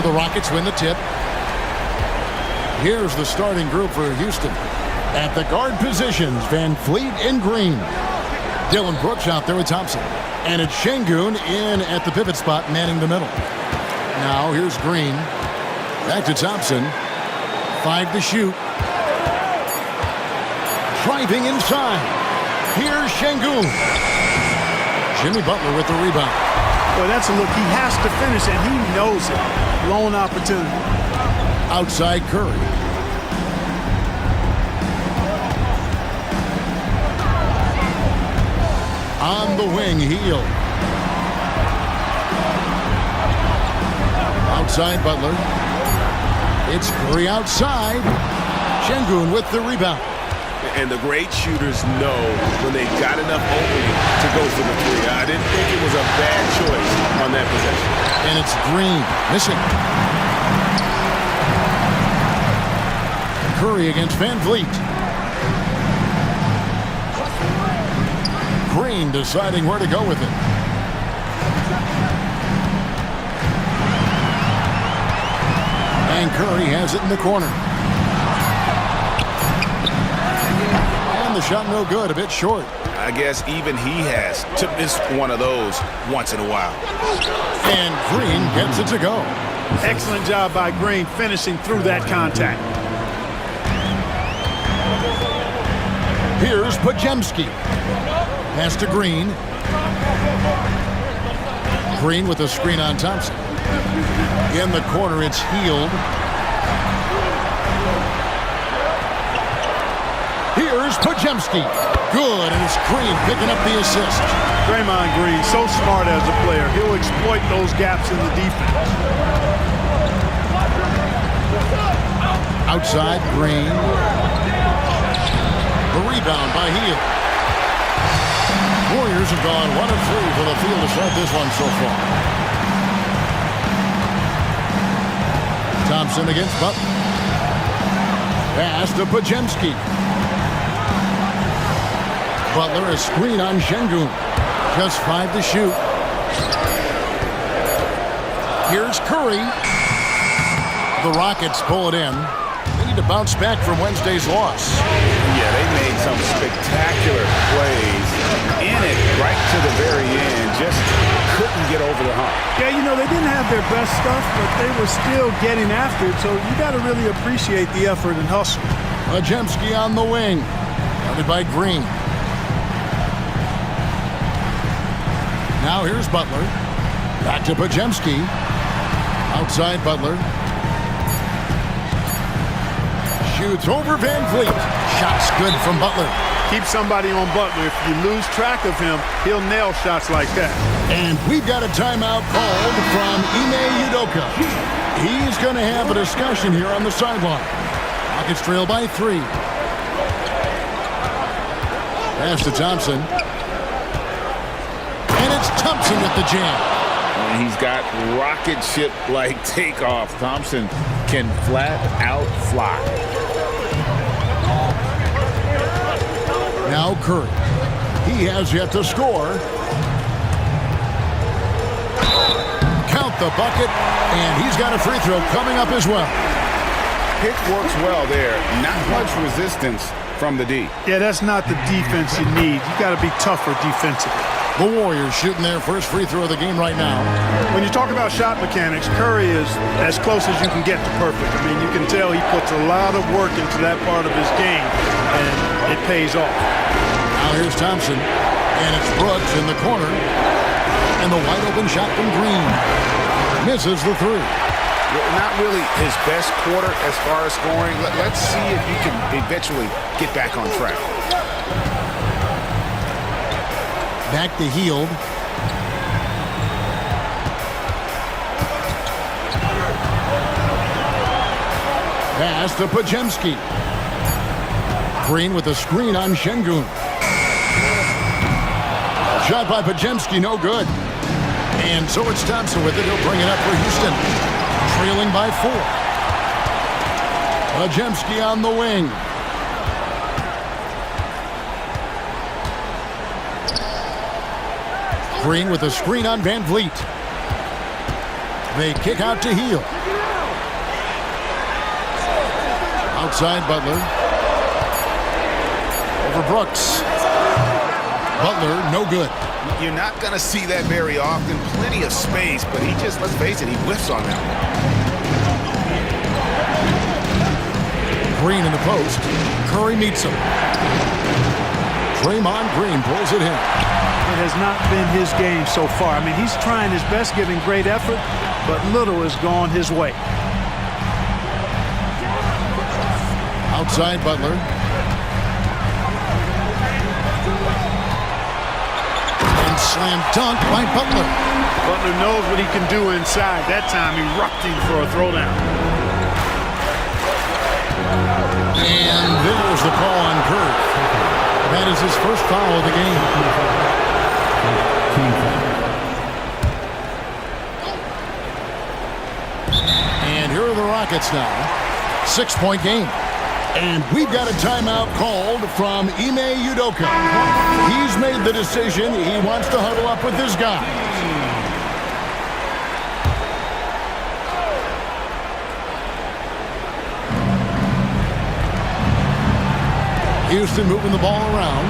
So the Rockets win the tip. Here's the starting group for Houston. At the guard positions, Van Fleet and Green. Dylan Brooks out there with Thompson. And it's Şengün in at the pivot spot, manning the middle. Now here's Green. Back to Thompson. 5 to shoot. Driving inside. Here's Şengün. Jimmy Butler with the rebound. Well, that's a look he has to finish, and he knows it. Blown opportunity. Outside Curry. On the wing, Hield. Outside Butler. It's Curry outside. Şengün with the rebound. And the great shooters know when they've got enough opening to go for the three. I didn't think it was a bad choice on that possession. And it's Green missing. Curry against Van Vliet. Green deciding where to go with it. And Curry has it in the corner. And the shot no good, a bit short. I guess even he has to miss one of those once in a while. And Green gets it to go. Excellent job by Green finishing through that contact. Here's Podziemski. Pass to Green. Green with a screen on Thompson. In the corner, it's Hield. Here's Podziemski. Good, and it's Green picking up the assist. Draymond Green, so smart as a player. He'll exploit those gaps in the defense. Outside, Green. The rebound by Hield. Warriors have gone 1 of 3 for the field to start this one so far. Thompson against Butler. Pass to Podziemski. Butler a screen on Şengün. Just 5 to shoot. Here's Curry. The Rockets pull it in. They need to bounce back from Wednesday's loss. Yeah, they made some spectacular plays in it right to the very end. Just couldn't get over the hump. Yeah, you know, they didn't have their best stuff, but they were still getting after it, so you got to really appreciate the effort and hustle. Podziemski on the wing. Guarded by Green. Now here's Butler. Back to Podziemski. Outside Butler. Shoots over Van Vliet. Shots good from Butler. Keep somebody on Butler. If you lose track of him, he'll nail shots like that. And we've got a timeout called from Ime Udoka. He's going to have a discussion here on the sideline. Rockets trail by 3. Pass to Thompson. And it's Thompson with the jam. And he's got rocket ship-like takeoff. Thompson can flat out fly. Now Curry. He has yet to score. Count the bucket, and he's got a free throw coming up as well. Pick works well there. Not much resistance from the D. Yeah, that's not the defense you need. You got to be tougher defensively. The Warriors shooting their first free throw of the game right now. When you talk about shot mechanics, Curry is as close as you can get to perfect. I mean, you can tell he puts a lot of work into that part of his game, and it pays off. Now here's Thompson, and it's Brooks in the corner. And the wide open shot from Green. Misses the 3. Not really his best quarter as far as scoring. Let's see if he can eventually get back on track. Back to Hield. Pass to Podziemski. Green with a screen on Şengün. Shot by Podziemski, no good. And so it's Thompson with it. He'll bring it up for Houston. Trailing by 4. Podziemski on the wing. Green with a screen on Van Vliet. They kick out to Hield. Outside Butler. Over Brooks. Butler, no good. You're not going to see that very often. Plenty of space, but he just, let's face it, he whiffs on that one. Green in the post. Curry meets him. Draymond Green pulls it in. It has not been his game so far. I mean, he's trying his best, giving great effort, but little has gone his way. Outside Butler. And slam dunk by Butler. Butler knows what he can do inside. That time he rocked him for a throwdown. And there's the call on Curry. That is his first foul of the game. And here are the Rockets now. 6-point game. And we've got a timeout called from Ime Udoka. He's made the decision. He wants to huddle up with his guys. Houston moving the ball around.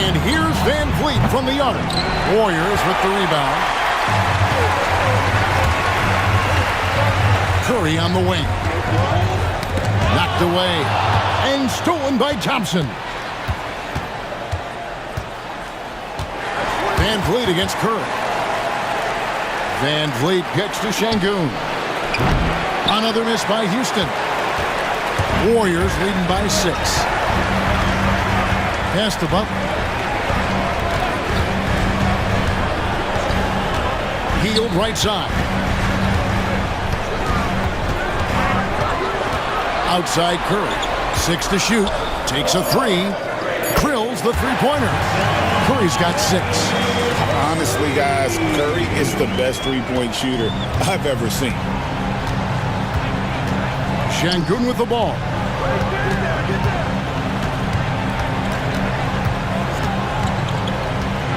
And here's Van Vliet from the arc. Warriors with the rebound. Curry on the wing. Knocked away. And stolen by Thompson. Van Vliet against Curry. Van Vliet kicks to Şengün. Another miss by Houston. Warriors leading by 6. Pass to Butler. Hield right side. Outside Curry. 6 to shoot. Takes a 3. Drills the three-pointer. Curry's got 6. Honestly, guys, Curry is the best three-point shooter I've ever seen. Şengün with the ball.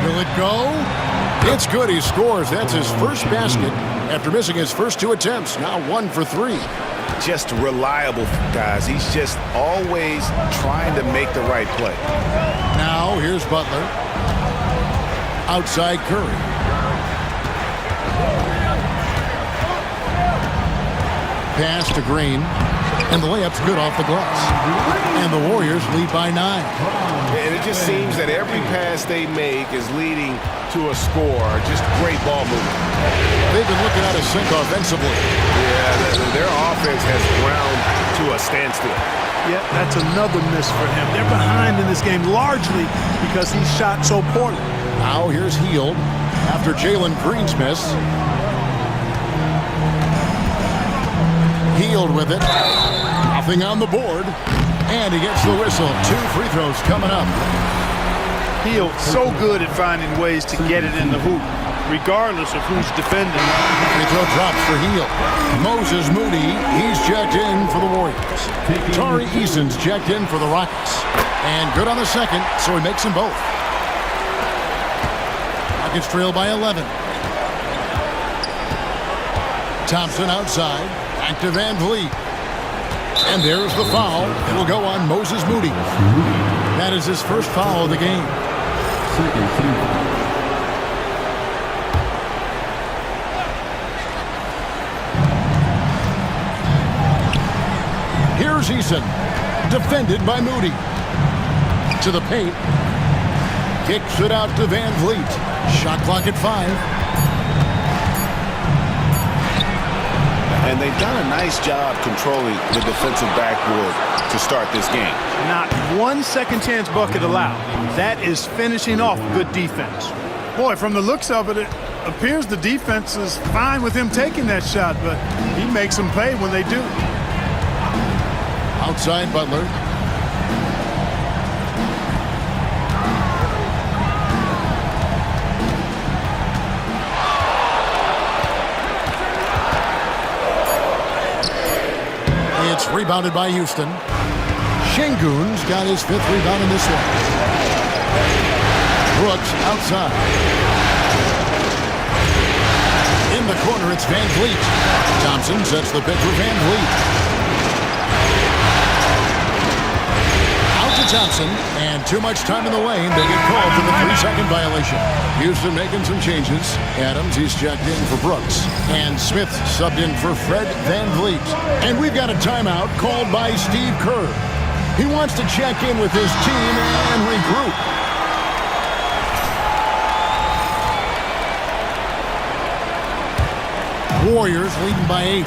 Will it go? It's good. He scores. That's his first basket after missing his first 2 attempts. Now 1 for 3. Just reliable, guys. He's just always trying to make the right play. Now here's Butler. Outside Curry. Pass to Green. And the layup's good off the glass. And the Warriors lead by 9. And it just seems that every pass they make is leading to a score. Just great ball movement. They've been looking out of sync offensively. Yeah, their offense has ground to a standstill. Yeah, that's another miss for him. They're behind in this game largely because he shot so poorly. Now here's Hield after Jalen Green's miss. Hield with it. Nothing on the board. And he gets the whistle. 2 free throws coming up. Hield so good at finding ways to get it in the hoop, regardless of who's defending. Free throw drops for Hield. Moses Moody, he's checked in for the Warriors. Tari Eason's checked in for the Rockets. And good on the second, so he makes them both. Rockets trail by 11. Thompson outside. Back to Van Vliet. And there's the foul. It'll go on Moses Moody. That is his first foul of the game. Here's Eason. Defended by Moody. To the paint. Kicks it out to Van Vliet. Shot clock at 5. And they've done a nice job controlling the defensive backboard to start this game. Not 1 second chance bucket allowed. That is finishing off good defense. Boy, from the looks of it, it appears the defense is fine with him taking that shot, but he makes them pay when they do. Outside Butler. It's rebounded by Houston. Şengün's got his 5th rebound in this one. Brooks outside. In the the corner, it's Van Vliet. Thompson sets the pitch for Van Vliet. Out to Thompson, and too much time in the lane. They get called for the 3-second violation. Houston making some changes. Adams, he's checked in for Brooks. And Smith subbed in for Fred Van Vliet. And we've got a timeout called by Steve Kerr. He wants to check in with his team and regroup. Warriors leading by 8.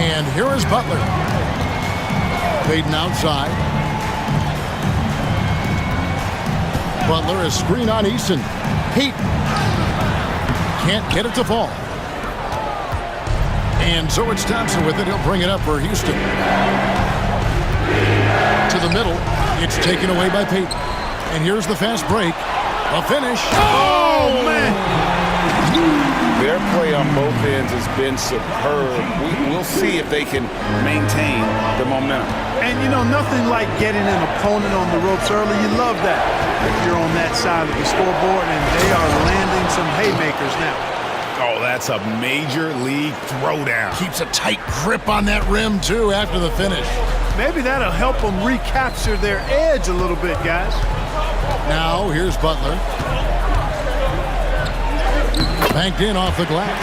And here is Butler. Payton outside. Butler is screen on Eason. Payton can't get it to fall. And so it's Thompson with it. He'll bring it up for Houston. To the middle. It's taken away by Payton. And here's the fast break. A finish. Oh, man. Their play on both ends has been superb. We'll see if they can maintain the momentum. And, you know, nothing like getting an opponent on the ropes early. You love that if you're on that side of the scoreboard, and they are landing some haymakers now. Oh, that's a major league throwdown. Keeps a tight grip on that rim, too, after the finish. Maybe that'll help them recapture their edge a little bit, guys. Now, here's Butler. Banked in off the glass.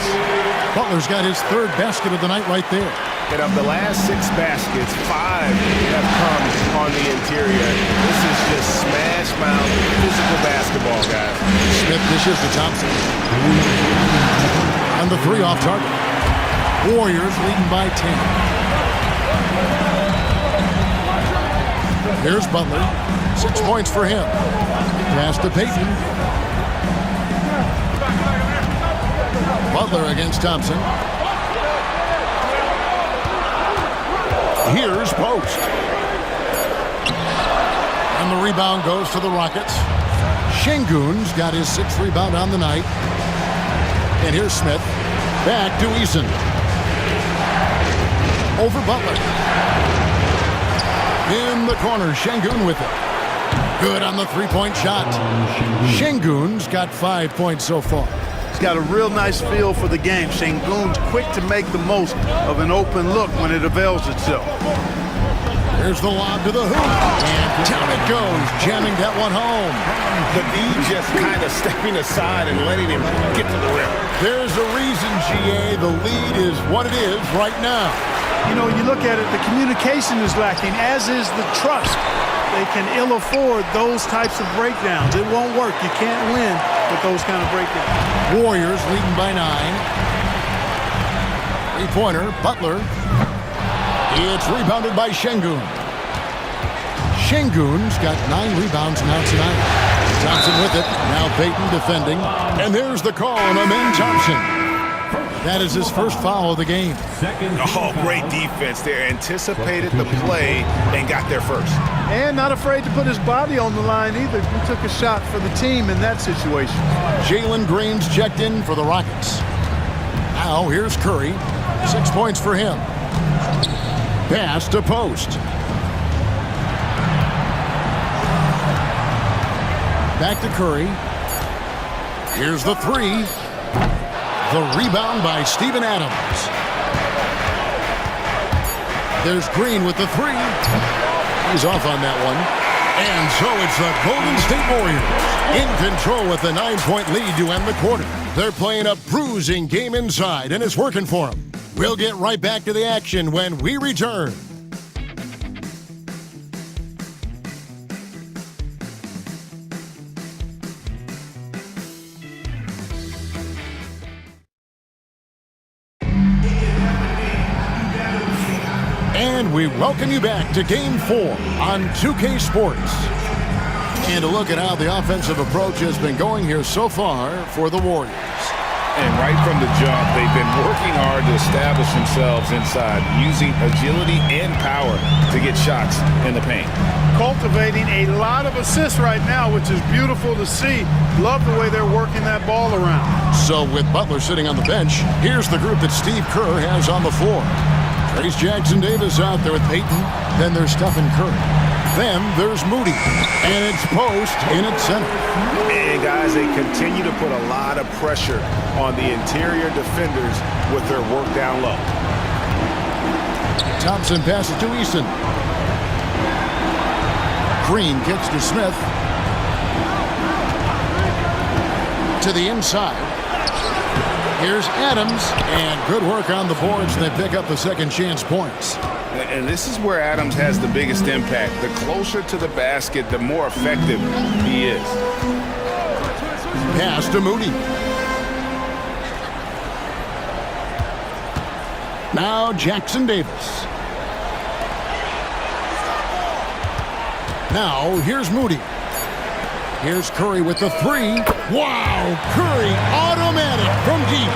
Butler's got his 3rd basket of the night right there. And of the last 6 baskets, 5 have come on the interior. This is just smash mouth physical basketball, guys. Smith dishes to Thompson. And the 3 off target. Warriors leading by 10. Here's Butler. 6 points for him. Pass to Payton. Butler against Thompson. Here's Post. And the rebound goes to the Rockets. Şengün's got his 6th rebound on the night. And here's Smith. Back to Eason. Over Butler. In the corner, Şengün with it. Good on the 3-point shot. Şengün's got 5 points so far. He's got a real nice feel for the game. Şengün's quick to make the most of an open look when it avails itself. Here's the lob to the hoop. And down it goes, jamming that one home. The lead just kind of stepping aside and letting him get to the rim. There's a reason, GA, the lead is what it is right now. You know, you look at it, the communication is lacking, as is the trust. They can ill afford those types of breakdowns. It won't work. You can't win with those kind of breakdowns. Warriors leading by 9. 3-pointer, Butler. It's rebounded by Şengün. Şengün's got 9 rebounds now tonight. Thompson with it. Now Payton defending. And there's the call on Amen Thompson. That is his first foul of the game. Oh, great defense there. Anticipated the play and got there first. And not afraid to put his body on the line either. He took a shot for the team in that situation. Jalen Green's checked in for the Rockets. Now here's Curry. 6 points for him. Pass to Post. Back to Curry. Here's the 3. The rebound by Steven Adams. There's Green with the 3. He's off on that one. And so it's the Golden State Warriors in control with a 9-point lead to end the quarter. They're playing a bruising game inside, and it's working for them. We'll get right back to the action when we return. And we welcome you back to Game 4 on 2K Sports. And a look at how the offensive approach has been going here so far for the Warriors. And right from the jump, they've been working hard to establish themselves inside, using agility and power to get shots in the paint. Cultivating a lot of assists right now, which is beautiful to see. Love the way they're working that ball around. So with Butler sitting on the bench, here's the group that Steve Kerr has on the floor. Trace Jackson Davis out there with Payton. Then there's Stephen Curry. Then there's Moody, and it's post in its center. And, guys, they continue to put a lot of pressure on the interior defenders with their work down low. Thompson passes to Eason. Green kicks to Smith. To the inside. Here's Adams, and good work on the boards. They pick up the second chance points. And this is where Adams has the biggest impact. The closer to the basket, the more effective he is. Pass to Moody. Now Jackson Davis. Now here's Moody. Here's Curry with the three. Wow! Curry automatic from deep.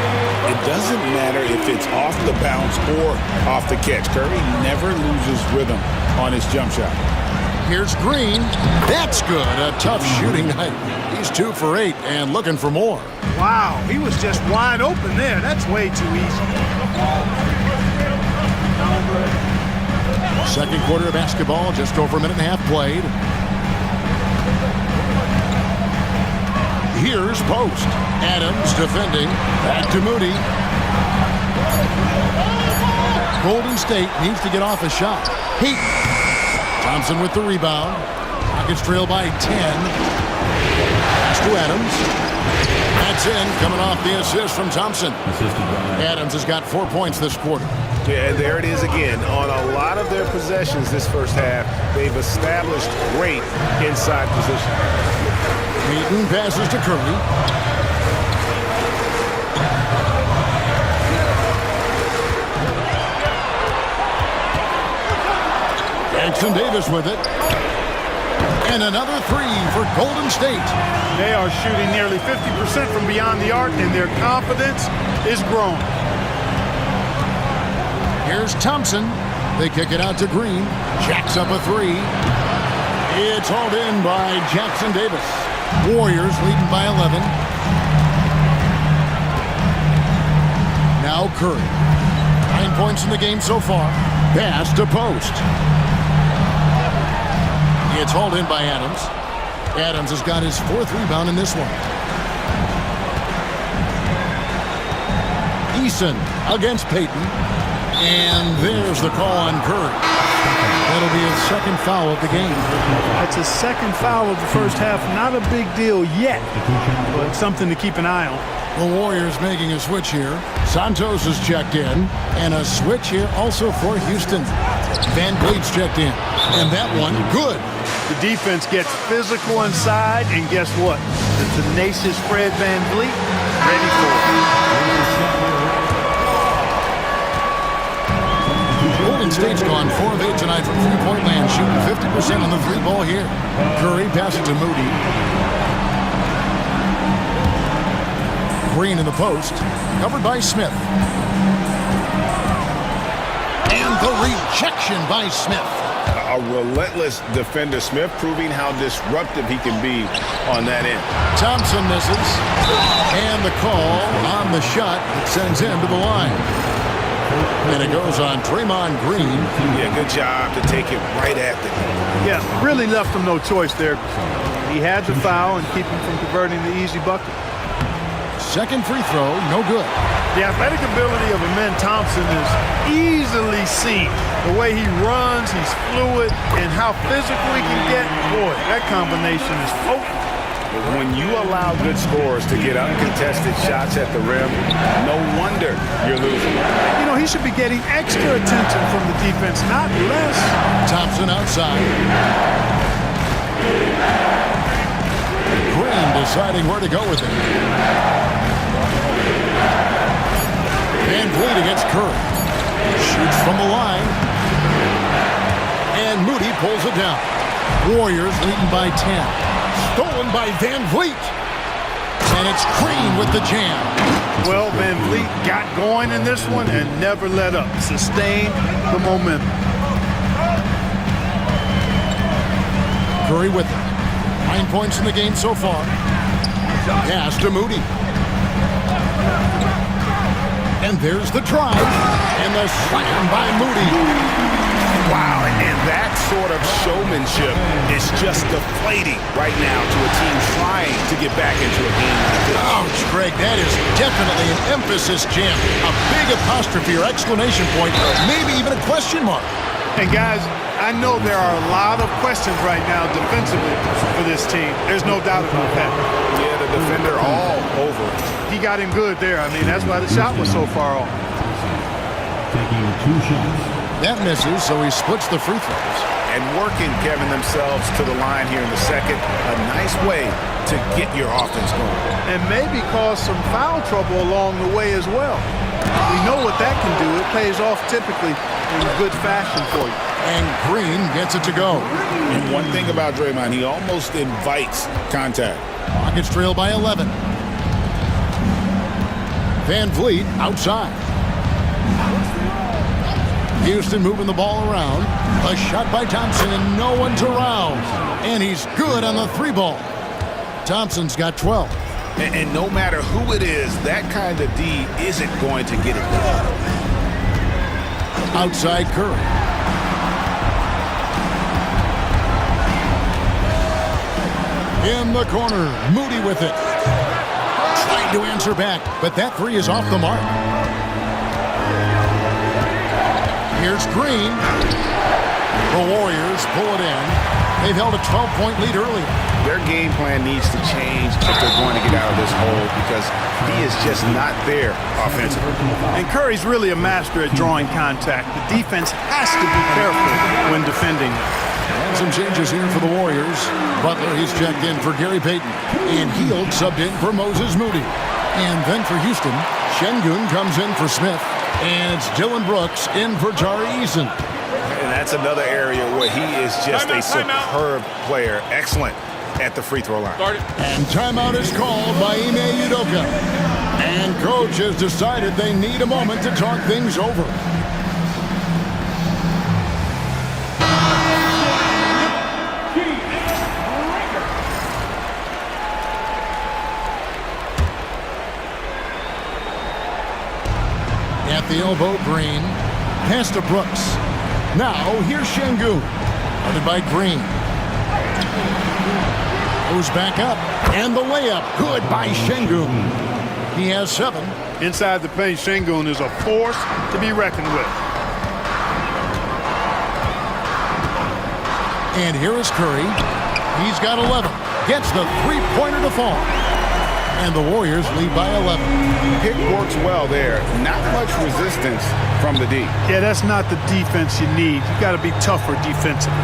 It doesn't matter if it's off the bounce or off the catch. Curry never loses rhythm on his jump shot. Here's Green. That's good. A tough shooting night. He's 2 for 8 and looking for more. Wow, he was just wide open there. That's way too easy. Second quarter of basketball, just over a minute and a half played. Here's post. Adams defending. Back to Moody. Golden State needs to get off a shot. Heat. Thompson with the rebound. Rockets trail by 10. Pass to Adams. That's in, coming off the assist from Thompson. Adams has got 4 points this quarter. Yeah, and there it is again. On a lot of their possessions this first half, they've established great inside position. Payton passes to Curry. Jackson Davis with it. And another three for Golden State. They are shooting nearly 50% from beyond the arc, and their confidence is growing. Here's Thompson. They kick it out to Green. Jacks up a three. It's hauled in by Jackson Davis. Warriors leading by 11. Now Curry. 9 points in the game so far. Pass to post. It's hauled in by Adams. Adams has got his 4th rebound in this one. Eason against Payton. And there's the call on Curry. That'll be his 2nd foul of the game. That's his 2nd foul of the first half. Not a big deal yet, but something to keep an eye on. The Warriors making a switch here. Santos is checked in. And a switch here also for Houston. Van Vliet's checked in. And that one, good. The defense gets physical inside, and guess what? The tenacious Fred Van Vliet ready for it. Golden State's gone 4 of 8 tonight from three-point land, shooting 50% on the three ball here. Curry passes to Moody. Green in the post, covered by Smith. And the rejection by Smith. A relentless defender. Smith proving how disruptive he can be on that end. Thompson misses. And the call on the shot sends him to the line. And it goes on Draymond Green. Yeah, good job to take it right at them. Yeah, really left him no choice there. He had the foul and keep him from converting the easy bucket. Second free throw, no good. The athletic ability of Amen Thompson is easily seen. The way he runs, he's fluid, and how physical he can get. Boy, that combination is potent. When you allow good scorers to get uncontested shots at the rim, no wonder you're losing. You know, he should be getting extra attention from the defense, not less. Thompson outside. Green deciding where to go with it. Van Vliet against Curry. Shoots from the line. And Moody pulls it down. Warriors leading by 10. Stolen by Van Vliet. And it's Green with the jam. Well, Van Vliet got going in this one and never let up. Sustained the momentum. Curry with it. 9 points in the game so far. Pass to Moody. And there's the drive. And the slam by Moody. Wow, and that sort of showmanship is just deflating right now to a team trying to get back into a game like this. Ouch, Greg, that is definitely an emphasis jam. A big apostrophe or exclamation point, maybe even a question mark. And guys, I know there are a lot of questions right now defensively for this team. There's no doubt about that. Yeah, the defender all over. He got him good there. I mean, that's why the shot was so far off. Taking 2 shots. That misses, so he splits the free throws. And working, Kevin, themselves to the line here in the second. A nice way to get your offense going. And maybe cause some foul trouble along the way as well. We know what that can do. It pays off typically in good fashion for you. And Green gets it to go. And one thing about Draymond, he almost invites contact. Rockets trail by 11. Van Vliet outside. Houston moving the ball around. A shot by Thompson and no one to round. And he's good on the 3-ball. Thompson's got 12. And no matter who it is, that kind of D isn't going to get it done. Outside Curry. In the corner, Moody with it. Trying to answer back, but that 3 is off the mark. Here's Green. The Warriors pull it in. They've held a 12-point lead early. Their game plan needs to change if they're going to get out of this hole because he is just not there offensively. And Curry's really a master at drawing contact. The defense has to be careful when defending. And some changes here for the Warriors. Butler, he's checked in for Gary Payton. And Hield subbed in for Moses Moody. And then for Houston, Şengün comes in for Smith. And it's Dylan Brooks in for Tari Eason. And that's another area where he is just a superb player. Excellent at the free throw line. And timeout is called by Ime Udoka. And coach has decided they need a moment to talk things over. At the elbow, Green. Pass to Brooks. Now, here's Şengün. Guarded by Green. Goes back up. And the layup. Good by Şengün. He has 7. Inside the paint, Şengün is a force to be reckoned with. And here is Curry. He's got 11. Gets the 3-pointer to fall. And the Warriors lead by 11. Pick works well there. Not much resistance from the D. Yeah, that's not the defense you need. You got to be tougher defensively.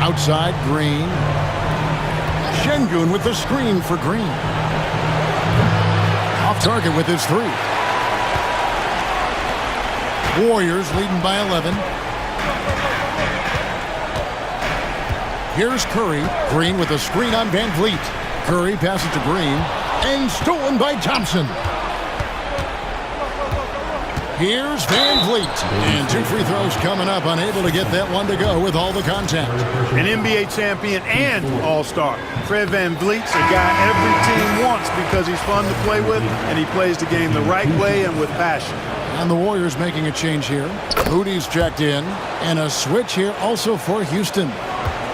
Outside, Green. Şengün with the screen for Green. Off target with his 3. Warriors leading by 11. Here's Curry. Green with a screen on Van Vliet. Curry passes to Green. And stolen by Thompson. Here's Van Vliet. And 2 free throws coming up. Unable to get that one to go with all the contact. An NBA champion and all-star. Fred Van Vliet's a guy every team wants because he's fun to play with and he plays the game the right way and with passion. And the Warriors making a change here. Moody's checked in. And a switch here also for Houston.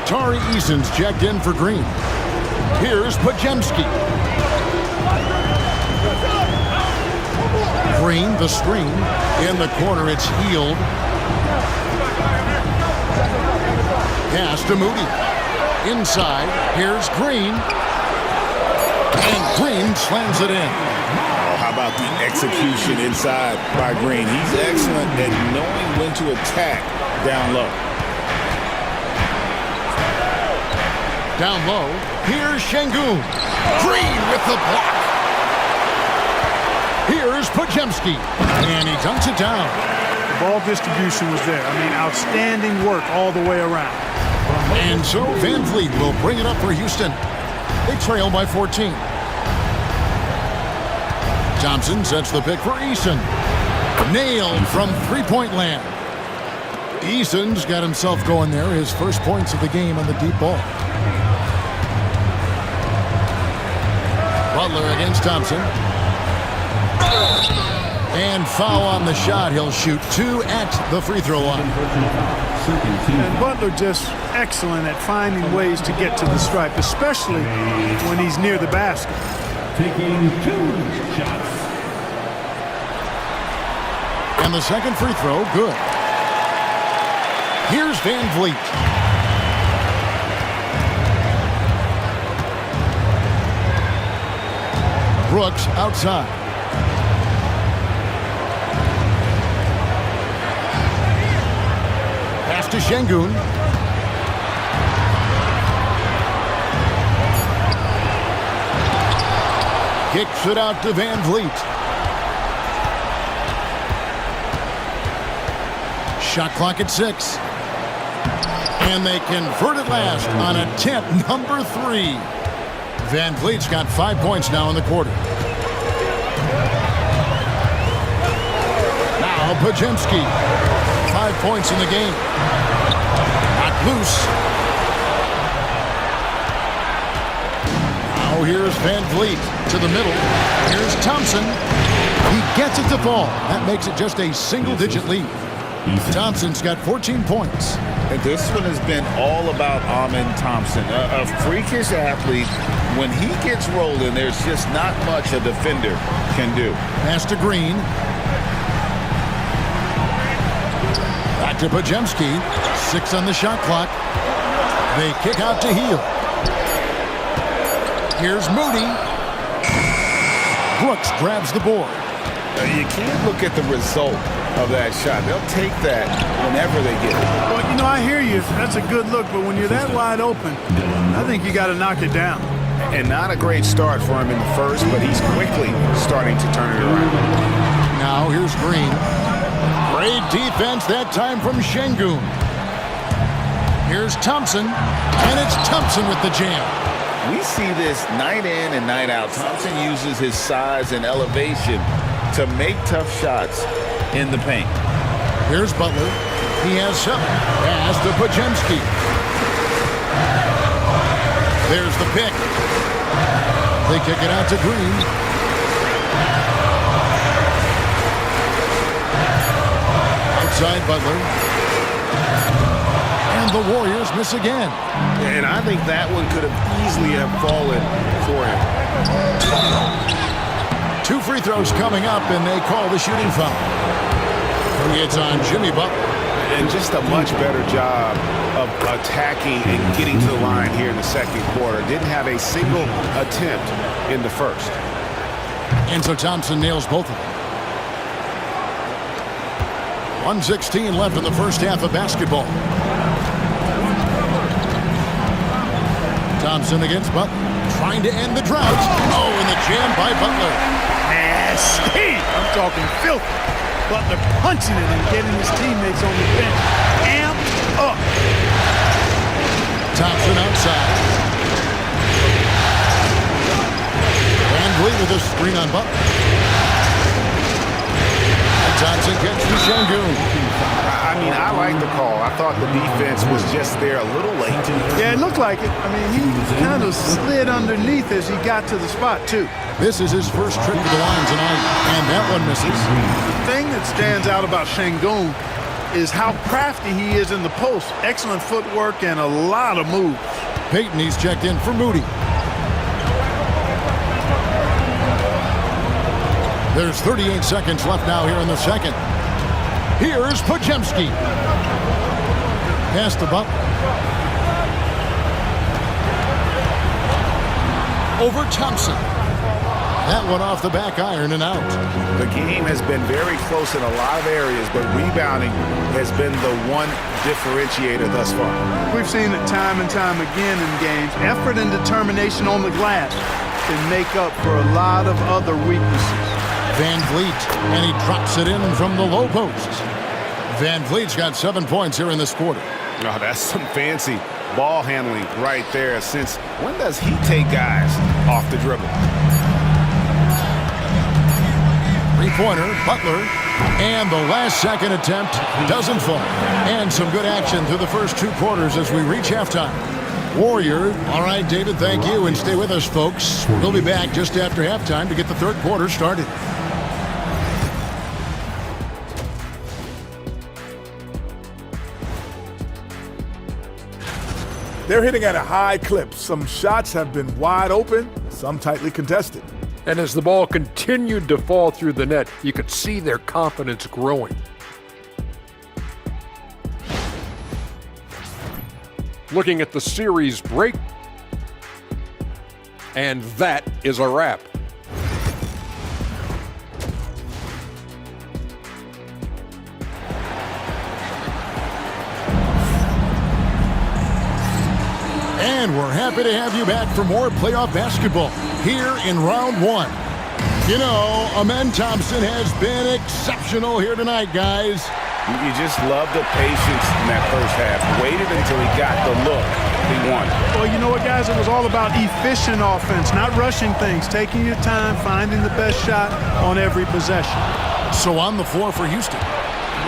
Tari Eason's checked in for Green. Here's Podziemski. Green, the screen. In the corner, it's Hield. Pass to Moody. Inside, here's Green. And Green slams it in. Oh, how about the execution inside by Green? He's excellent at knowing when to attack down low. Down low, here's Şengün. Green with the block. Here's Podziemski. And he dunks it down. The ball distribution was there. I mean, outstanding work all the way around. And so Van Vliet will bring it up for Houston. They trail by 14. Thompson sets the pick for Eason. Nailed from 3-point land. Eason's got himself going there. His first points of the game on the deep ball. Butler against Thompson. And foul on the shot. He'll shoot 2 at the free throw line. Second team. And Butler just excellent at finding ways to get to the stripe, especially when he's near the basket. Taking 2 shots. And the second free throw, good. Here's Van Vliet. Brooks outside. Pass to Şengün. Kicks it out to Van Vliet. Shot clock at 6. And they convert it last on attempt number 3. Van Vliet's got 5 points now in the quarter. Now Podziemski. 5 points in the game. Not loose. Now here's Van Vliet to the middle. Here's Thompson. He gets it to fall. That makes it just a single-digit lead. Thompson's got 14 points. And this one has been all about Amen Thompson, a freakish athlete. When he gets rolling, there's just not much a defender can do. Pass to Green. Back to Podziemski. 6 on the shot clock. They kick out to Hield. Here's Moody. Brooks grabs the board. You can't look at the result of that shot. They'll take that whenever they get it. Well, you know, I hear you. That's a good look, but when you're that wide open, I think you got to knock it down. And not a great start for him in the first, but he's quickly starting to turn it around. Now here's Green. Great defense that time from Şengün. Here's Thompson, and it's Thompson with the jam. We see this night in and night out. Thompson uses his size and elevation to make tough shots in the paint. Here's Butler. He has 7. Pass to Podziemski. There's the pick. They kick it out to Green. Outside Butler. And the Warriors miss again. And I think that one could have easily have fallen for him. 2 free throws coming up, and they call the shooting foul. It's on Jimmy Butler. And just a much better job of attacking and getting to the line here in the second quarter. Didn't have a single attempt in the first. And so Thompson nails both of them. 1:16 left in the first half of basketball. Thompson against Butler, trying to end the drought. Oh, and the jam by Butler. Nasty! I'm talking filthy. Butler punching it and getting his teammates on the bench amped up. Thompson outside. Van Vliet with a screen on Butler. And Thompson gets to Şengün. I mean, I like the call. I thought the defense was just there a little late. Yeah, it looked like it. I mean, he kind of slid underneath as he got to the spot, too. This is his first trip to the line tonight, and that one misses. The thing that stands out about Şengün is how crafty he is in the post. Excellent footwork and a lot of moves. Payton, he's checked in for Moody. There's 38 seconds left now here in the second. Here's Podziemski. Pass to Butler. Over Thompson. That one off the back iron and out. The game has been very close in a lot of areas, but rebounding has been the one differentiator thus far. We've seen it time and time again in games. Effort and determination on the glass can make up for a lot of other weaknesses. Van Vliet, and he drops it in from the low post. Van Vliet's got 7 points here in this quarter. Oh, that's some fancy ball handling right there. Since when does he take guys off the dribble? Three-pointer, Butler, and the last second attempt doesn't fall. And some good action through the first 2 quarters as we reach halftime. Warrior, all right, David, thank you, and stay with us, folks. We'll be back just after halftime to get the third quarter started. They're hitting at a high clip. Some shots have been wide open, some tightly contested. And as the ball continued to fall through the net, you could see their confidence growing. Looking at the series break, and that is a wrap. And we're happy to have you back for more playoff basketball here in round one. You know, Amen Thompson has been exceptional here tonight, guys. You just love the patience in that first half. Waited until he got the look he wanted. Well, you know what, guys? It was all about efficient offense, not rushing things, taking your time, finding the best shot on every possession. So on the floor for Houston.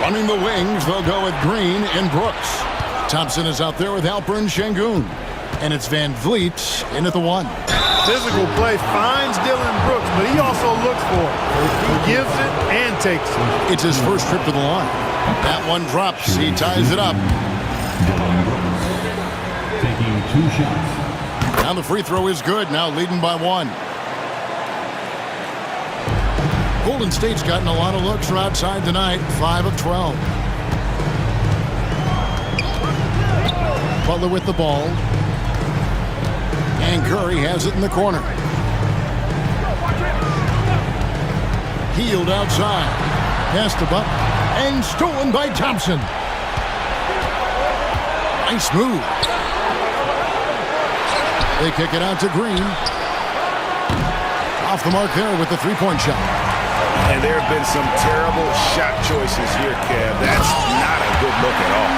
Running the wings, they'll go with Green and Brooks. Thompson is out there with Alperen Sengun. And it's Van Vliet in at the one. Physical play finds Dylan Brooks, but he also looks for it. He gives it and takes it. It's his first trip to the line. That one drops. He ties it up. Dylan Brooks taking 2 shots. Now the free throw is good. Now leading by 1. Golden State's gotten a lot of looks from outside tonight. 5 of 12. Butler with the ball. And Curry has it in the corner. Healed outside. Pass to Butler. And stolen by Thompson. Nice move. They kick it out to Green. Off the mark there with the three-point shot. And there have been some terrible shot choices here, Kev. That's not a good look at all.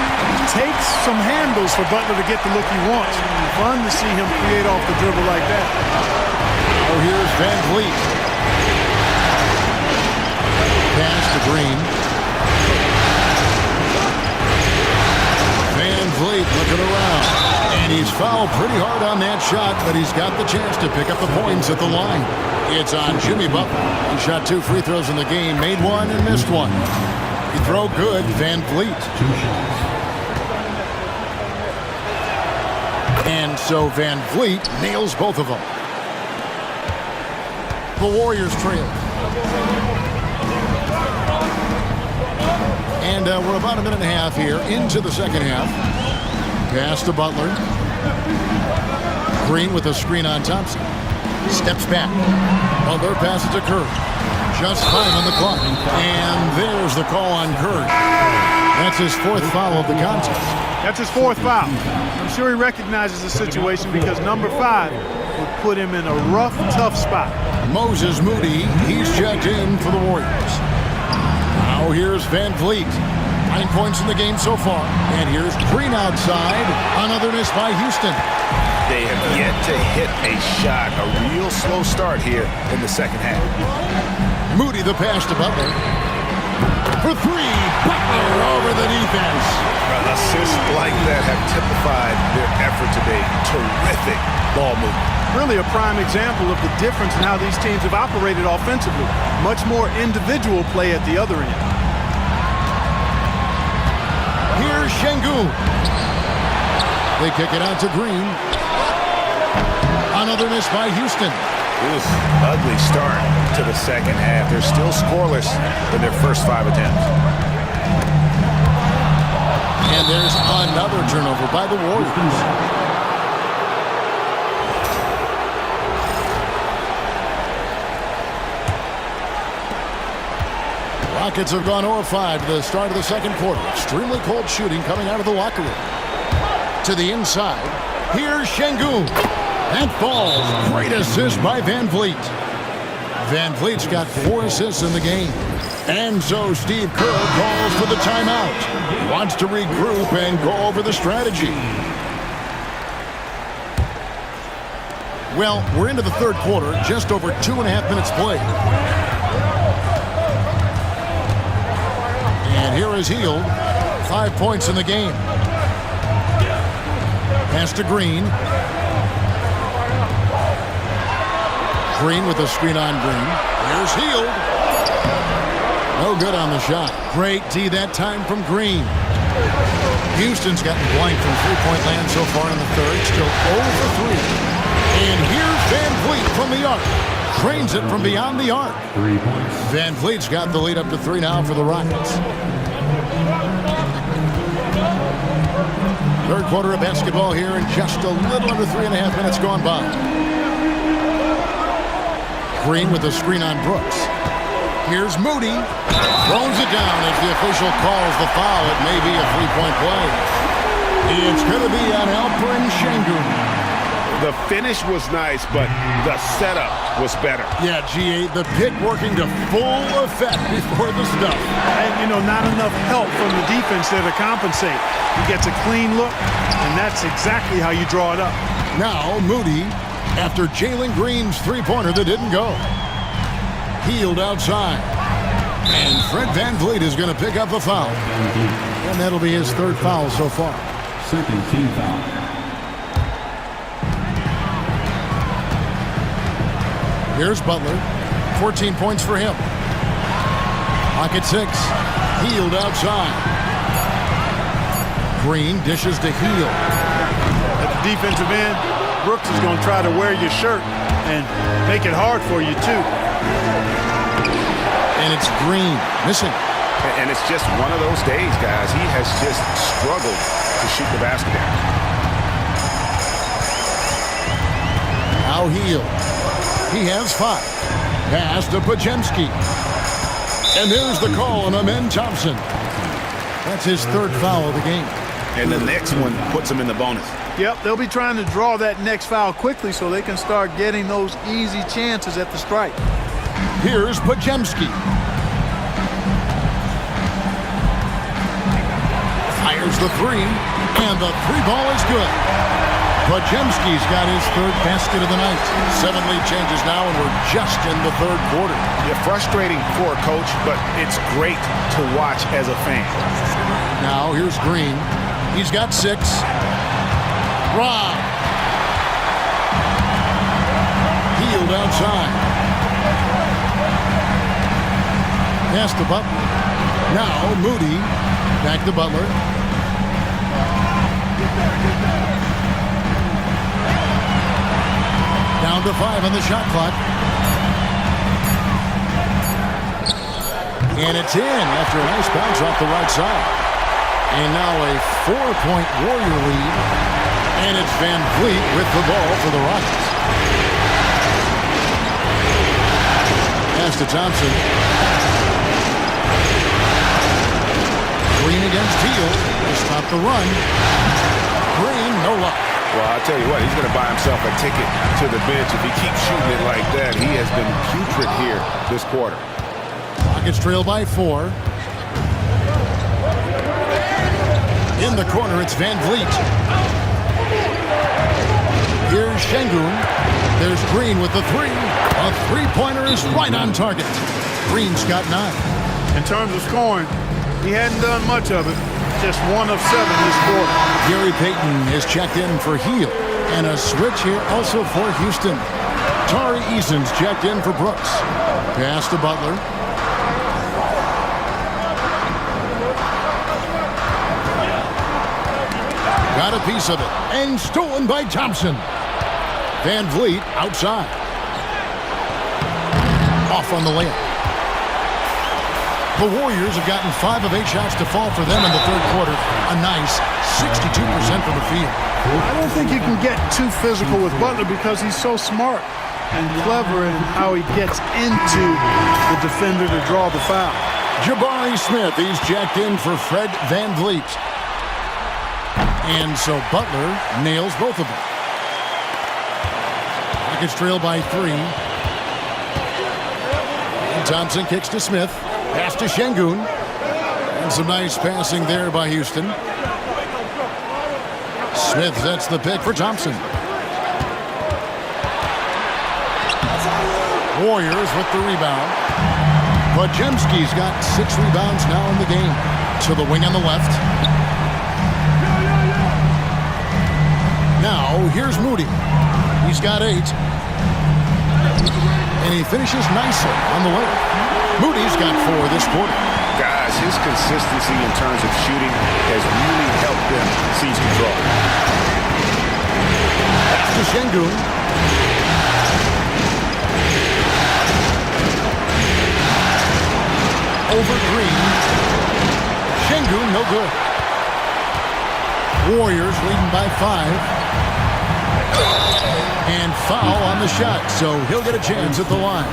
Takes some handles for Butler to get the look he wants. Fun to see him create off the dribble like that. Oh, here's Van Vliet. Pass to Green. Van Vliet looking around. And he's fouled pretty hard on that shot, but he's got the chance to pick up the points at the line. It's on Jimmy Butler. He shot 2 free throws in the game, made 1 and missed 1. He throw good, Van Vliet. 2 shots. And so Van Vliet nails both of them. The Warriors trail. And we're about a minute and a half here into the second half. Pass to Butler. Green with a screen on Thompson. Steps back. Butler passes to Curry. Just 5 on the clock. And there's the call on Curry. That's his 4th foul of the contest. That's his 4th foul. I'm sure he recognizes the situation because number 5 would put him in a rough, tough spot. Moses Moody, he's checked in for the Warriors. Now here's Van Vliet. 9 points in the game so far. And here's Green outside. Another miss by Houston. They have yet to hit a shot. A real slow start here in the second half. Moody the pass to Butler. For 3, Butler over the defense. Assists like that have typified their effort today. Terrific ball movement. Really a prime example of the difference in how these teams have operated offensively. Much more individual play at the other end. Here's Sengun. They kick it out to Green. Another miss by Houston. Oof, ugly start to the second half. They're still scoreless in their first 5 attempts. And there's another turnover by the Warriors. Rockets have gone 0-5 to the start of the second quarter. Extremely cold shooting coming out of the locker room. To the inside. Here's Sengun. That falls. Great assist by Van Vliet. Van Vliet's got 4 assists in the game. And so Steve Kerr calls for the timeout. He wants to regroup and go over the strategy. Well, we're into the third quarter, just over 2.5 minutes played. And here is Hield. 5 points in the game. Pass to Green. Green with a screen on Green. Here's Hield. No good on the shot. Great D that time from Green. Houston's gotten blanked from three-point land so far in the third. Still 0 for 3. And here's Van Vliet from the arc. Drains it from beyond the arc. 3 points. Van Vliet's got the lead up to 3 now for the Rockets. Third quarter of basketball here, and just a little under 3.5 minutes gone by. Green with the screen on Brooks. Here's Moody. Throws it down as the official calls the foul. It may be a three-point play. It's going to be on Alperen Şengün. The finish was nice, but the setup was better. Yeah, GA, the pick working to full effect before the stuff. And, not enough help from the defense there to compensate. He gets a clean look, and that's exactly how you draw it up. Now, Moody, after Jalen Green's three-pointer that didn't go. Healed outside. And Fred Van Vliet is going to pick up the foul. And that'll be his third foul so far. Second team foul. Here's Butler. 14 points for him. Clock at 6. Healed outside. Green dishes to Hield. At the defensive end, Brooks is going to try to wear your shirt and make it hard for you, too. And it's Green missing. And it's just one of those days, guys. He has just struggled to shoot the basketball. Now Hield. He has 5. Pass to Podziemski. And there's the call on Amen Thompson. That's his third foul of the game. And the next one puts him in the bonus. Yep, they'll be trying to draw that next foul quickly so they can start getting those easy chances at the strike. Here's Podziemski. Fires the 3, and the 3 ball is good. Podziemski's got his third basket of the night. 7 lead changes now, and we're just in the third quarter. Yeah, frustrating for a coach, but it's great to watch as a fan. Now here's Green. He's got 6. Rob. Hield outside. Pass to Butler. Now Moody. Back to Butler. Down to 5 on the shot clock. And it's in after a nice bounce off the right side. And now a 4-point Warrior lead. And it's Van Vliet with the ball for the Rockets. Pass to Thompson. Green against Hield to stop the run. Green, no luck. Well, I'll tell you what, he's going to buy himself a ticket to the bench if he keeps shooting it like that. He has been putrid here this quarter. Rockets trail by 4. In the corner, it's Van Vliet. Here's Şengün. There's Green with the 3. A three-pointer is right on target. Green's got 9. In terms of scoring, he hadn't done much of it. Just 1 of 7 this quarter. Gary Payton is checked in for Hield. And a switch here also for Houston. Tari Eason's checked in for Brooks. Pass to Butler. Got a piece of it. And stolen by Thompson. Van Vliet outside. Off on the layup. The Warriors have gotten 5 of 8 shots to fall for them in the third quarter. A nice 62% from the field. I don't think you can get too physical with Butler because he's so smart and clever in how he gets into the defender to draw the foul. Jabari Smith, he's jacked in for Fred Van Vliet. And so Butler nails both of them. Rockets trail by 3. And Thompson kicks to Smith. Pass to Şengün. And some nice passing there by Houston. Smith sets the pick for Thompson. Warriors with the rebound. Podziemski's got 6 rebounds now in the game. To the wing on the left. Now, here's Moody. He's got 8. And he finishes nicely on the layup. Moody's got 4 this quarter. Guys, his consistency in terms of shooting has really helped them seize control. Pass to Şengün. Over Green. Şengün, no good. Warriors leading by 5. And foul on the shot, so he'll get a chance at the line.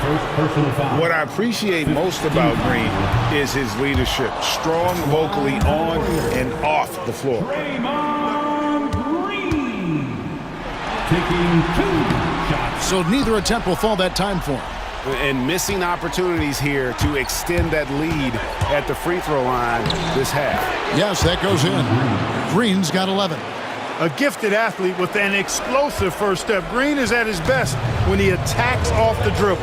First personal foul. What I appreciate most about Green is his leadership. Strong vocally on and off the floor. Draymond Green. Taking 2 shots. So neither attempt will fall that time for him. And missing opportunities here to extend that lead at the free throw line this half. Yes, that goes in. Green's got 11. A gifted athlete with an explosive first step. Green is at his best when he attacks off the dribble.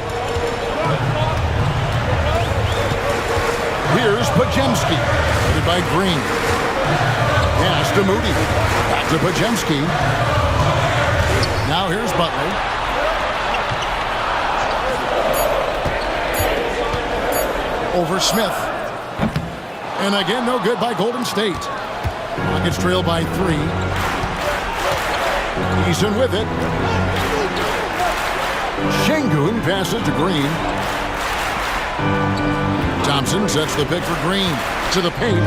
Here's Podziemski, headed by Green. Pass to Moody. Back to Podziemski. Now here's Butler. Over Smith. And again, no good by Golden State. Rockets trail by 3. Eason with it. Şengün passes to Green. Thompson sets the pick for Green to the paint.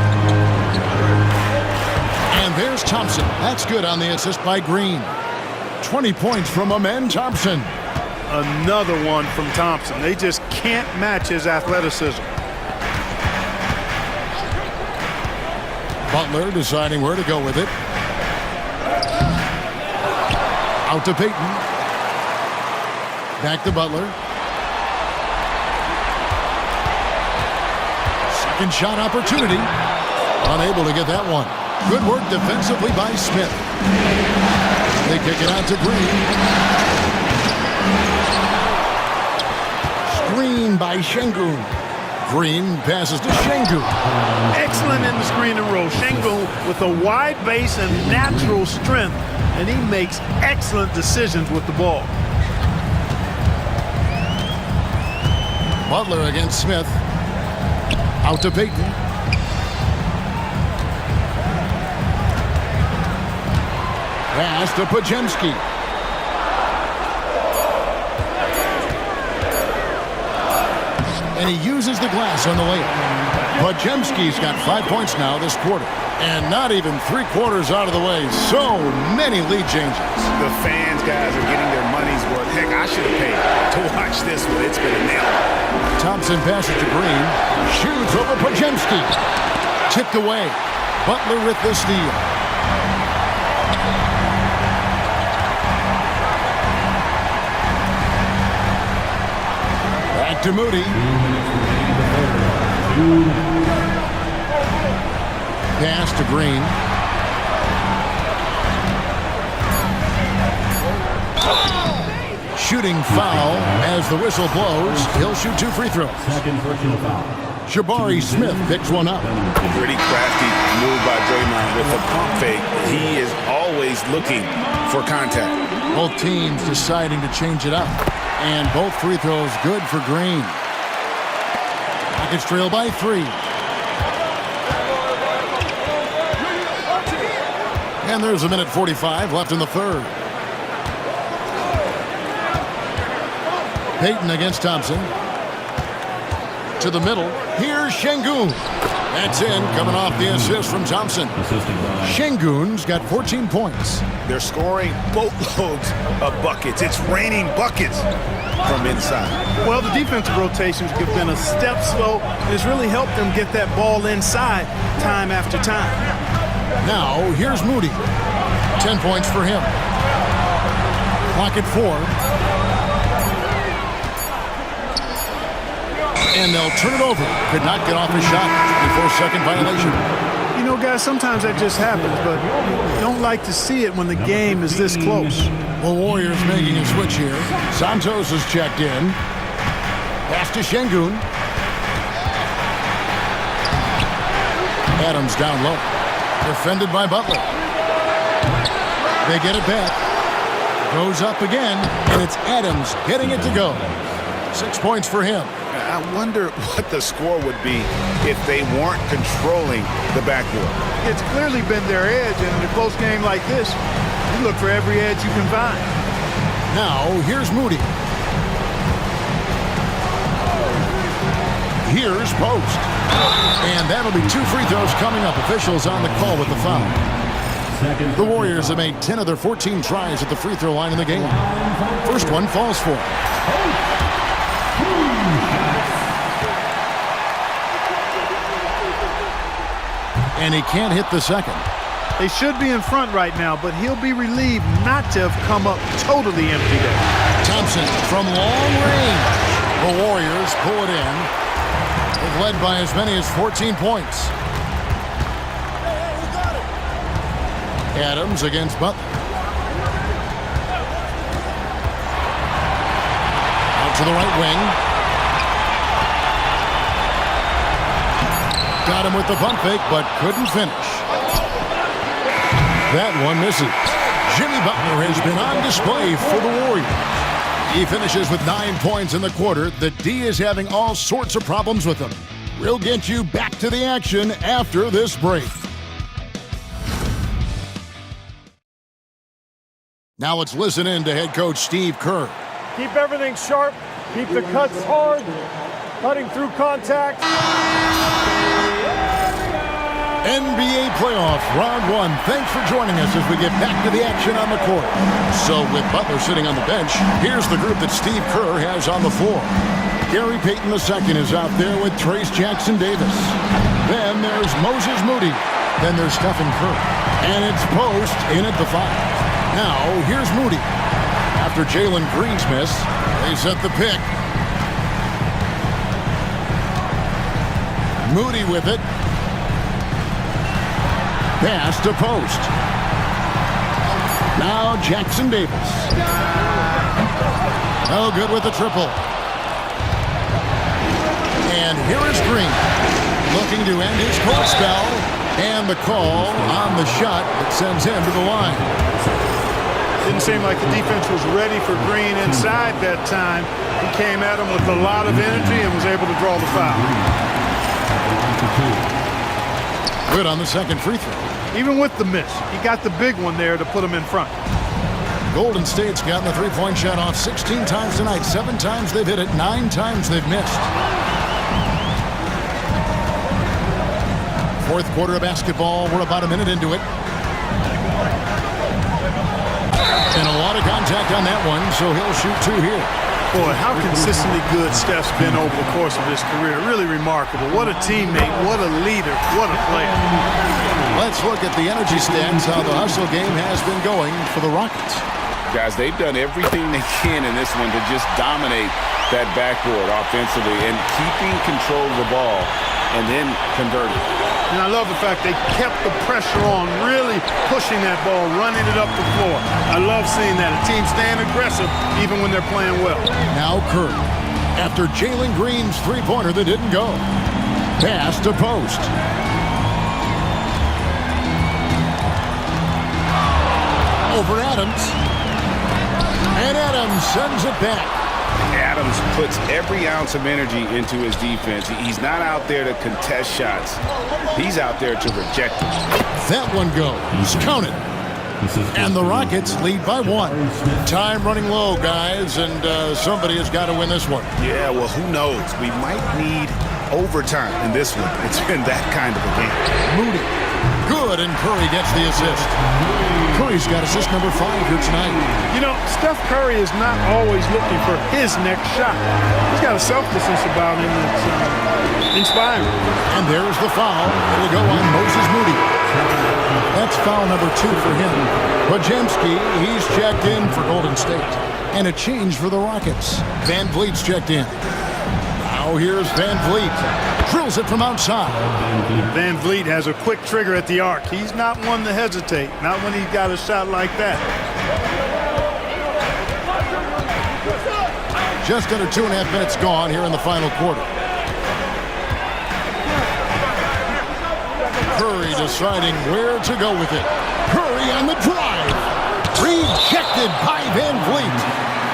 And there's Thompson. That's good on the assist by Green. 20 points from Amen Thompson. Another one from Thompson. They just can't match his athleticism. Butler deciding where to go with it. Out to Payton. Back to Butler. Second shot opportunity. Unable to get that one. Good work defensively by Smith. They kick it out to Green. Screen by Şengün. Green passes to Şengün. Excellent in the screen and roll. Şengün with a wide base and natural strength, and he makes excellent decisions with the ball. Butler against Smith. Out to Payton. Pass to Podziemski. And he uses the glass on the layup. Podziemski's got 5 points now this quarter. And not even 3 quarters out of the way. So many lead changes. The fans, guys, are getting their money's worth. Heck, I should have paid to watch this one. It's been a nail. Thompson passes to Green. Shoots over Podziemski. Tipped away. Butler with the steal. Back to Moody. Pass to Green. Shooting foul as the whistle blows. He'll shoot 2 free throws. Second personal foul. Jabari Smith picks one up. Pretty crafty move by Draymond with the pump fake. He is always looking for contact. Both teams deciding to change it up. And both free throws good for Green. Rockets trail by 3. And there's 1:45 left in the third. Payton against Thompson. To the middle. Here's Şengün. That's in, coming off the assist from Thompson. Assisted by Şengün's got 14 points. They're scoring boatloads of buckets. It's raining buckets from inside. Well, the defensive rotations have been a step slow, and it's really helped them get that ball inside time after time. Now, here's Moody. 10 points for him. Clock at 4. And they'll turn it over. Could not get off a shot before second violation. You know, guys, sometimes that just happens, but you don't like to see it when the game is this close. Well, Warriors making a switch here. Santos has checked in. Pass to Şengün. Adams down low. Defended by Butler. They get it back. Goes up again, and it's Adams getting it to go. 6 points for him. I wonder what the score would be if they weren't controlling the backboard. It's clearly been their edge, and in a close game like this, you look for every edge you can find. Now, here's Moody. Here's Post. And that'll be 2 free throws coming up. Officials on the call with the foul. The Warriors have made 10 of their 14 tries at the free throw line in the game. First one falls for. And he can't hit the second. They should be in front right now, but he'll be relieved not to have come up totally empty there. Thompson from long range. The Warriors pull it in. They've led by as many as 14 points. Adams against Butler. Out to the right wing. Got him with the pump fake, but couldn't finish. That one misses. Jimmy Butler has been on display for the Warriors. He finishes with 9 points in the quarter. The D is having all sorts of problems with him. We'll get you back to the action after this break. Now let's listen in to head coach Steve Kerr. Keep everything sharp. Keep the cuts hard. Cutting through contact. NBA playoff round 1. Thanks for joining us as we get back to the action on the court. So with Butler sitting on the bench, here's the group that Steve Kerr has on the floor. Gary Payton II is out there with Trace Jackson Davis. Then there's Moses Moody. Then there's Stephen Curry. And it's Post in at the 5. Now, here's Moody. After Jalen Green's miss, they set the pick. Moody with it. Pass to Post. Now Jackson Davis. Oh, good with the triple. And here is Green. Looking to end his court spell. And the call on the shot that sends him to the line. Didn't seem like the defense was ready for Green inside that time. He came at him with a lot of energy and was able to draw the foul. Good on the second free throw. Even with the miss, he got the big one there to put him in front. Golden State's gotten the three-point shot off 16 times tonight. 7 times they've hit it, 9 times they've missed. Fourth quarter of basketball. We're about a minute into it. And a lot of contact on that one, so he'll shoot 2 here. Boy, how consistently good Steph's been over the course of his career. Really remarkable. What a teammate, what a leader, what a player. Let's look at the energy stats, how the hustle game has been going for the Rockets. Guys, they've done everything they can in this one to just dominate that backboard offensively and keeping control of the ball and then converting. And I love the fact they kept the pressure on, really pushing that ball, running it up the floor. I love seeing that. A team staying aggressive even when they're playing well. Now Curry. After Jalen Green's three-pointer that didn't go. Pass to Post. Over Adams. And Adams sends it back. Adams puts every ounce of energy into his defense. He's not out there to contest shots. He's out there to reject them. That one goes. Counted. And the Rockets lead by 1. Time running low, guys, and somebody has got to win this one. Yeah, well, who knows? We might need overtime in this one. It's been that kind of a game. Moody. Good, and Curry gets the assist. Curry's got assist number 5 here tonight. You know, Steph Curry is not always looking for his next shot. He's got a selflessness about him that's inspiring. And there's the foul. It'll go on Moses Moody. That's foul number 2 for him. Podziemski, he's checked in for Golden State. And a change for the Rockets. Van Vliet's checked in. Now here's Van Vliet. Drills it from outside. Van Vliet has a quick trigger at the arc. He's not one to hesitate, not when he's got a shot like that. Just under 2.5 minutes gone here in the final quarter. Curry deciding where to go with it. Curry on the drive. Rejected by Van Vliet.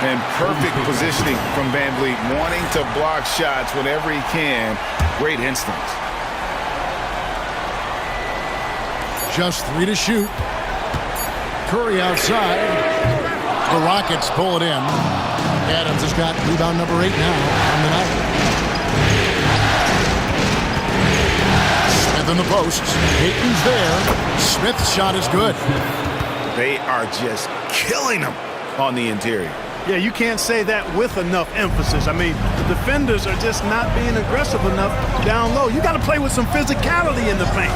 And perfect positioning from Van Vliet, wanting to block shots whenever he can. Great instincts. Just 3 to shoot. Curry outside. The Rockets pull it in. Adams has got rebound number 8 now on the night. Smith in the posts. Payton's there. Smith's shot is good. They are just killing him on the interior. Yeah, you can't say that with enough emphasis. I mean, the defenders are just not being aggressive enough down low. You got to play with some physicality in the paint.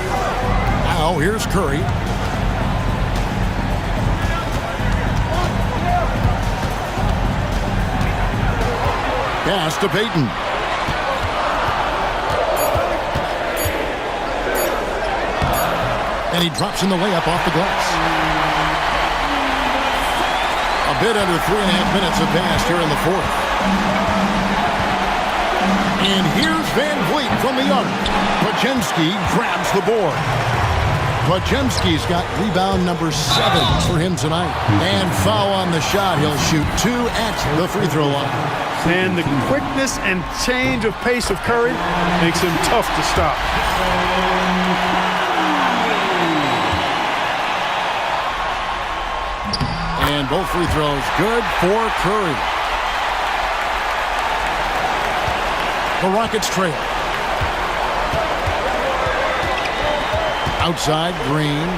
Now, here's Curry. Pass to Payton. And he drops in the layup off the glass. A bit under 3.5 minutes have passed here in the fourth. And here's Van Vliet from the arc. Podziemski grabs the board. Podziemski's got rebound number 7 for him tonight. And foul on the shot. He'll shoot 2 at the free throw line. And the quickness and change of pace of Curry makes him tough to stop. And both free throws good for Curry. The Rockets trail. Outside, Green.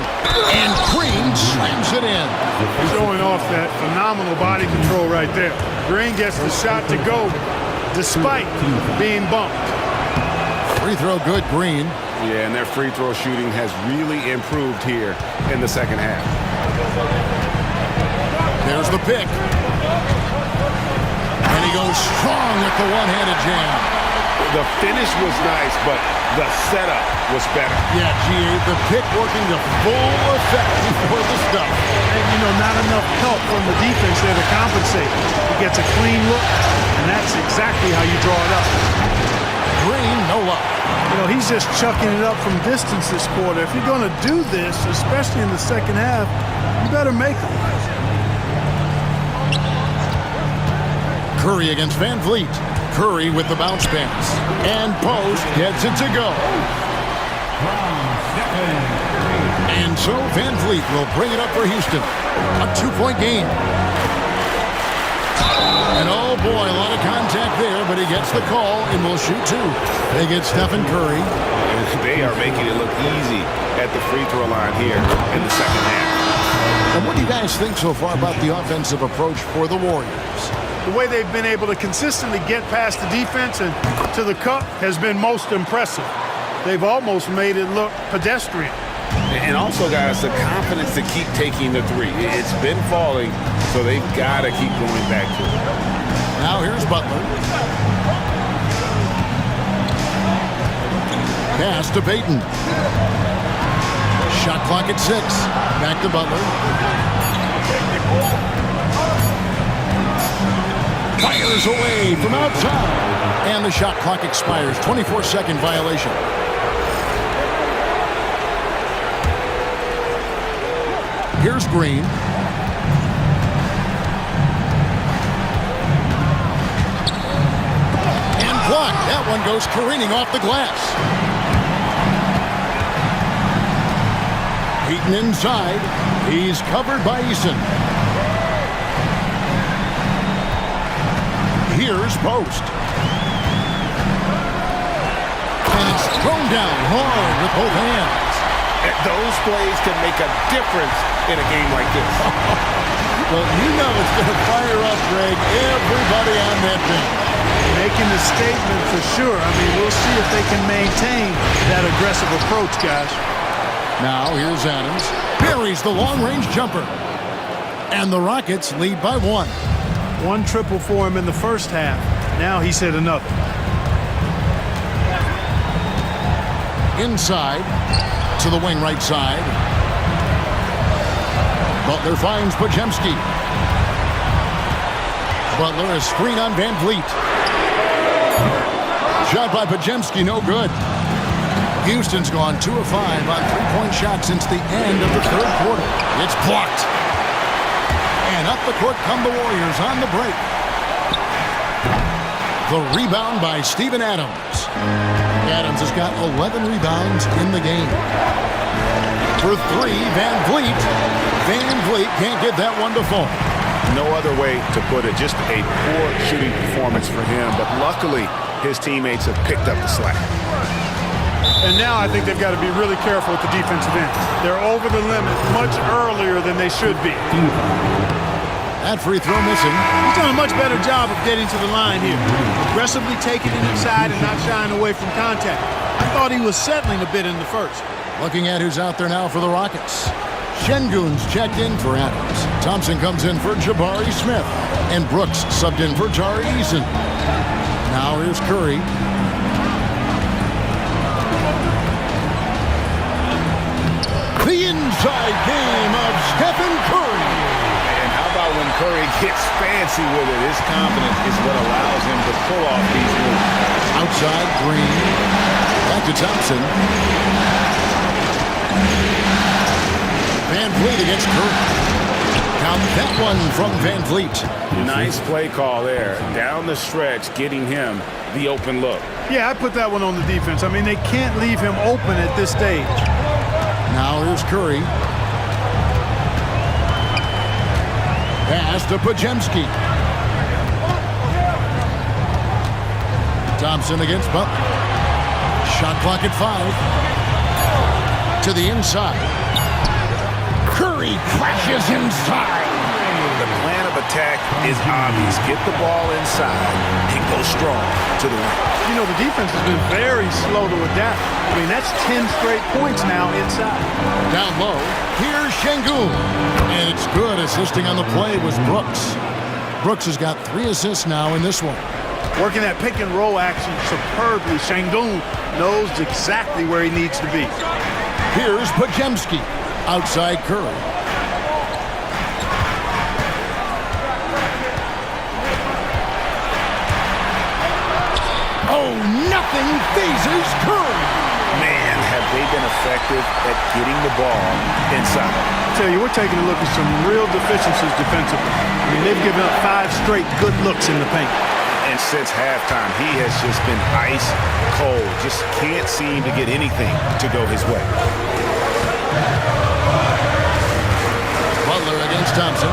And Green slams it in. Showing off that phenomenal body control right there. Green gets the shot to go despite being bumped. Free throw good, Green. Yeah, and their free throw shooting has really improved here in the second half. There's the pick. And he goes strong with the one-handed jam. The finish was nice, but the setup was better. Yeah, G.A., the pick working to full effect before the stuff. And, you know, not enough help from the defense there to compensate. He gets a clean look, and that's exactly how you draw it up. Green, no luck. You know, he's just chucking it up from distance this quarter. If you're going to do this, especially in the second half, you better make them. Curry against Van Vliet. Curry with the bounce pass. And Post gets it to go. And so Van Vliet will bring it up for Houston. A 2-point game. And oh boy, a lot of contact there, but he gets the call and will shoot 2. They get Stephen Curry. They are making it look easy at the free throw line here in the second half. And what do you guys think so far about the offensive approach for the Warriors? The way they've been able to consistently get past the defense and to the cup has been most impressive. They've almost made it look pedestrian. And also, guys, the confidence to keep taking the 3. It's been falling, so they've got to keep going back to it. Now here's Butler. Pass to Payton. Shot clock at 6. Back to Butler. Fires away from outside. And the shot clock expires. 24-second violation. Here's Green. And blocked. That one goes careening off the glass. Payton inside. He's covered by Eason. Here's Post. And it's thrown down hard with both hands. Those plays can make a difference in a game like this. Well, you know it's going to fire up, Greg, everybody on that bench. Making the statement for sure. I mean, we'll see if they can maintain that aggressive approach, guys. Now, here's Adams. Buries the long-range jumper. And the Rockets lead by 1. 1 triple for him in the first half. Now he's hit another. Inside to the wing right side. Butler finds Podziemski. Butler, a screen on Van Vliet. Shot by Podziemski, no good. Houston's gone 2 of 5 on 3-point shots since the end of the third quarter. It's blocked. And up the court come the Warriors on the break. The rebound by Steven Adams. Adams has got 11 rebounds in the game. For three, Van Vliet. Van Vliet can't get that one to fall. No other way to put it. Just a poor shooting performance for him. But luckily, his teammates have picked up the slack. And now I think they've got to be really careful with the defensive end. They're over the limit much earlier than they should be. That free throw missing. He's done a much better job of getting to the line here. Aggressively taking it inside and not shying away from contact. I thought he was settling a bit in the first. Looking at who's out there now for the Rockets. Şengün's checked in for Adams. Thompson comes in for Jabari Smith. And Brooks subbed in for Tari Eason. Now here's Curry. The inside game of Stephen Curry. And how about when Curry gets fancy with it? His confidence is what allows him to pull off these moves. Outside, Green. Back to Thompson. Van Vliet against Curry. Count that one from Van Vliet. Nice play call there. Down the stretch, getting him the open look. Yeah, I put that one on the defense. I mean, they can't leave him open at this stage. Now here's Curry. Pass to Podziemski. Thompson against Butler. Shot clock at 5. To the inside. Curry crashes inside. The plan of attack is obvious. Get the ball inside and go strong to the rim. You know, the defense has been very slow to adapt. I mean, that's 10 straight points now inside. Down low, here's Şengün. And it's good. Assisting on the play was Brooks. Brooks has got 3 assists now in this one. Working that pick and roll action superbly. Şengün knows exactly where he needs to be. Here's Podziemski. Outside Curry. Oh, nothing phases Curry. Man, have they been effective at getting the ball inside. I tell you, we're taking a look at some real deficiencies defensively. I mean, they've given up 5 straight good looks in the paint. And since halftime, he has just been ice cold. Just can't seem to get anything to go his way. Butler against Thompson.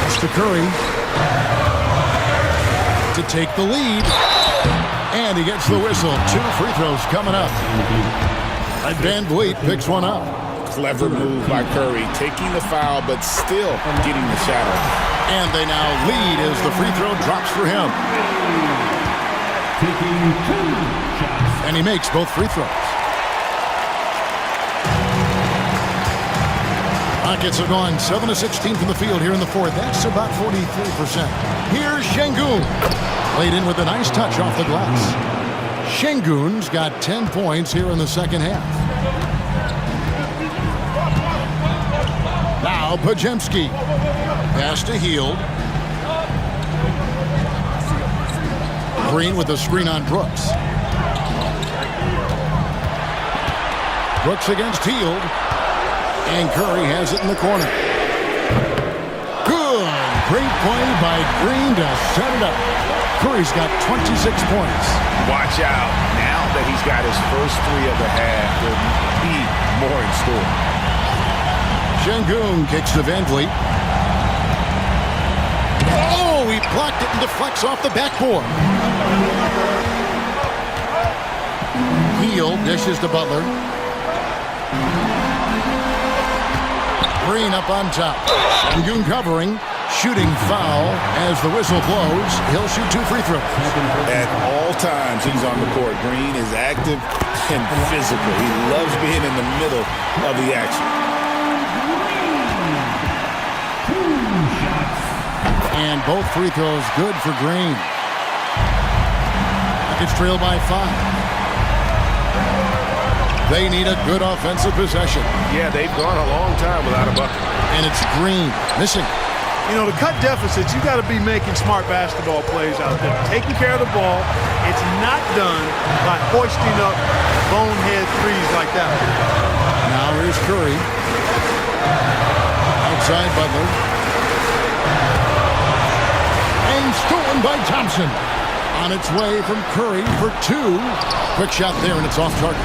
It's to Curry to take the lead. And he gets the whistle. 2 free throws coming up. And Van Vliet picks one up. Clever move by Curry, taking the foul, but still getting the shot off. And they now lead as the free throw drops for him. Taking 2 shots. And he makes both free throws. Rockets have gone 7 of 16 from the field here in the fourth. That's about 43%. Here's Şengün. Played in with a nice touch off the glass. Şengün's got 10 points here in the second half. Now Podziemski. Pass to Hield. Green with the screen on Brooks. Brooks against Hield. And Curry has it in the corner. Good. Great play by Green to set it up. Curry's got 26 points. Watch out. Now that he's got his first 3 of the half, there'll be more in store. Şengün kicks to Van Vliet. Oh, he blocked it and deflects off the backboard. Hield dishes to Butler. Green up on top. Şengün covering. Shooting foul as the whistle blows. He'll shoot 2 free throws. At all times he's on the court. Green is active and physical. He loves being in the middle of the action. And both free throws good for Green. Rockets trail by 5. They need a good offensive possession. Yeah, they've gone a long time without a bucket. And it's Green missing. You know, to cut deficits, you got to be making smart basketball plays out there. Taking care of the ball. It's not done by hoisting up bonehead threes like that. Now here's Curry. Outside Butler. stolen by Thompson. On its way from Curry for 2. Quick shot there, and it's off target.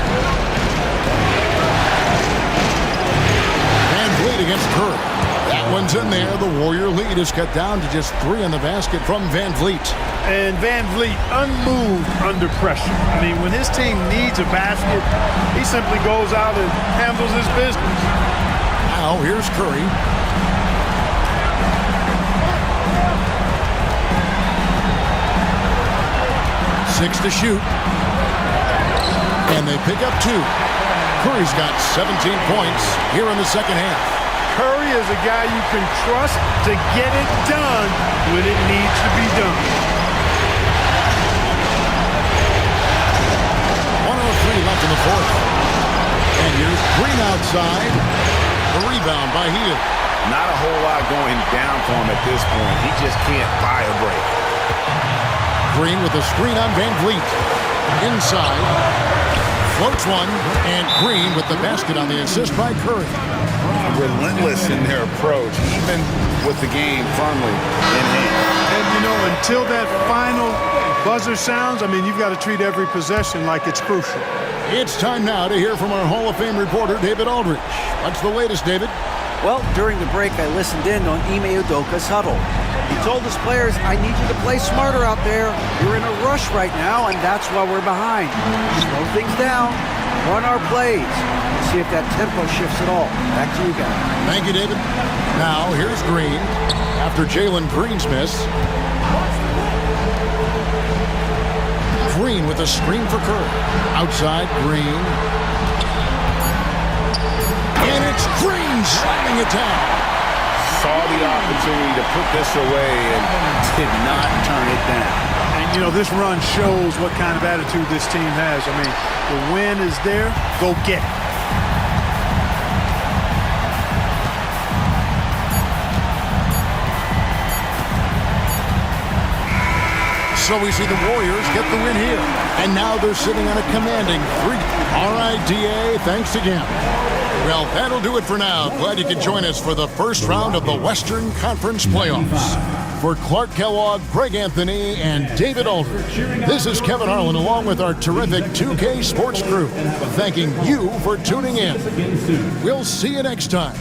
Van Vliet against Curry. That one's in there. The Warrior lead is cut down to just 3 in the basket from Van Vliet. And Van Vliet unmoved under pressure. I mean, when his team needs a basket, he simply goes out and handles his business. Now here's Curry. Six to shoot. And they pick up 2. Curry's got 17 points here in the second half. Curry is a guy you can trust to get it done when it needs to be done. 1:03 left in the fourth. And here's Green outside. The rebound by Hield. Not a whole lot going down for him at this point. He just can't buy a break. Green with a screen on Van Vliet. Inside. Floats one. And Green with the basket on the assist by Curry. Relentless in their approach, even with the game firmly in hand. And, you know, until that final buzzer sounds, I mean, you've got to treat every possession like it's crucial. It's time now to hear from our Hall of Fame reporter, David Aldridge. What's the latest, David? Well, during the break, I listened in on Ime Udoka's huddle. He told his players, I need you to play smarter out there. You're in a rush right now, and that's why we're behind. Slow things down, run our plays, see if that tempo shifts at all. Back to you guys. Thank you, David. Now, here's Green after Jalen Green's miss. Green with a screen for Curry. Outside, Green. And it's Green slamming it down. Saw the opportunity to put this away and did not turn it down. And, you know, this run shows what kind of attitude this team has. I mean, the win is there. Go get it. So we see the Warriors get the win here. And now they're sitting on a commanding 3. All right, DA, thanks again. Well, that'll do it for now. Glad you could join us for the first round of the Western Conference Playoffs. For Clark Kellogg, Greg Anthony, and David Aldridge, this is Kevin Harlan along with our terrific 2K Sports crew, thanking you for tuning in. We'll see you next time